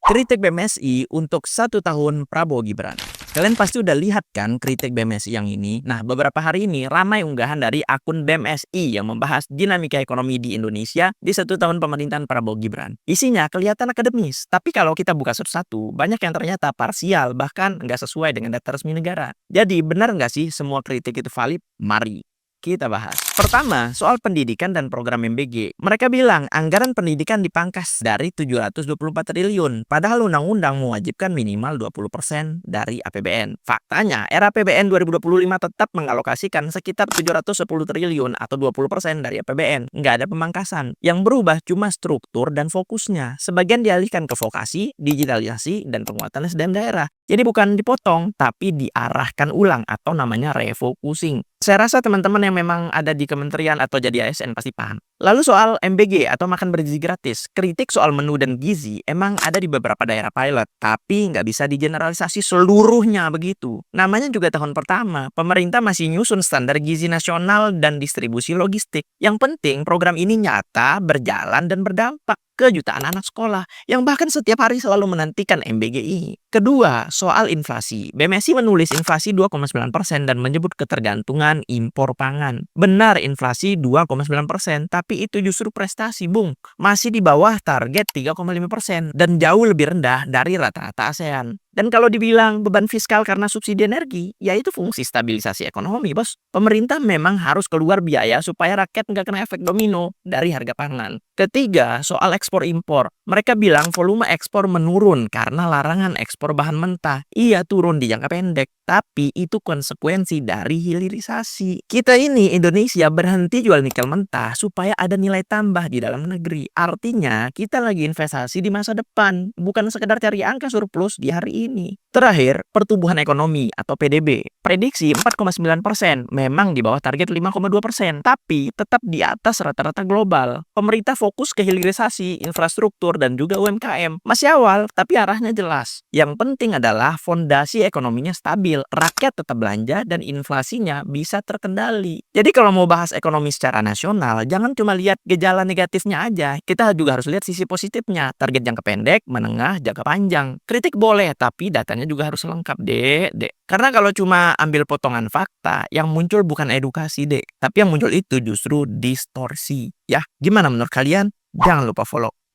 Kritik BMSI untuk 1 tahun Prabowo Gibran. Kalian pasti udah lihat kan kritik BMSI yang ini? Nah, beberapa hari ini ramai unggahan dari akun BMSI yang membahas dinamika ekonomi di Indonesia di 1 tahun pemerintahan Prabowo Gibran. Isinya kelihatan akademis, tapi kalau kita buka satu-satu, banyak yang ternyata parsial, bahkan nggak sesuai dengan data resmi negara. Jadi, benar nggak sih semua kritik itu valid? Mari kita bahas. Pertama, soal pendidikan dan program MBG. Mereka bilang anggaran pendidikan dipangkas dari 724 triliun, padahal undang-undang mewajibkan minimal 20% dari APBN. Faktanya, era APBN 2025 tetap mengalokasikan sekitar 710 triliun atau 20% dari APBN. Nggak ada pemangkasan. Yang berubah cuma struktur dan fokusnya. Sebagian dialihkan ke vokasi, digitalisasi, dan penguatan SDM daerah. Jadi bukan dipotong, tapi diarahkan ulang atau namanya refocusing. Saya rasa teman-teman yang memang ada di kementerian atau jadi ASN pasti paham. Lalu soal MBG atau makan bergizi gratis, kritik soal menu dan gizi emang ada di beberapa daerah pilot, tapi nggak bisa digeneralisasi seluruhnya begitu. Namanya juga tahun pertama, pemerintah masih nyusun standar gizi nasional dan distribusi logistik. Yang penting program ini nyata, berjalan, dan berdampak ke jutaan anak sekolah yang bahkan setiap hari selalu menantikan MBGI. Kedua, soal inflasi. BMSI menulis inflasi 2,9% dan menyebut ketergantungan impor pangan. Benar inflasi 2,9%, tapi itu justru prestasi, Bung. Masih di bawah target 3,5% dan jauh lebih rendah dari rata-rata ASEAN. Dan kalau dibilang beban fiskal karena subsidi energi, ya itu fungsi stabilisasi ekonomi, bos. Pemerintah memang harus keluar biaya supaya rakyat nggak kena efek domino dari harga pangan. Ketiga, soal ekspor-impor. Mereka bilang volume ekspor menurun karena larangan ekspor bahan mentah. Iya, turun di jangka pendek, tapi itu konsekuensi dari hilirisasi. Kita ini, Indonesia, berhenti jual nikel mentah supaya ada nilai tambah di dalam negeri. Artinya, kita lagi investasi di masa depan, bukan sekedar cari angka surplus di hari ini. Terakhir, pertumbuhan ekonomi atau PDB. Prediksi 4,9%, memang di bawah target 5,2%, tapi tetap di atas rata-rata global. Pemerintah fokus ke hilirisasi, infrastruktur, dan juga UMKM. Masih awal, tapi arahnya jelas. Yang penting adalah fondasi ekonominya stabil, rakyat tetap belanja, dan inflasinya bisa terkendali. Jadi kalau mau bahas ekonomi secara nasional, jangan cuma lihat gejala negatifnya aja. Kita juga harus lihat sisi positifnya, target jangka pendek, menengah, jangka panjang. Kritik boleh, tapi datanya juga harus lengkap, dek. Karena kalau cuma ambil potongan fakta, yang muncul bukan edukasi, dek. Tapi yang muncul itu justru distorsi. Ya, gimana menurut kalian? Jangan lupa follow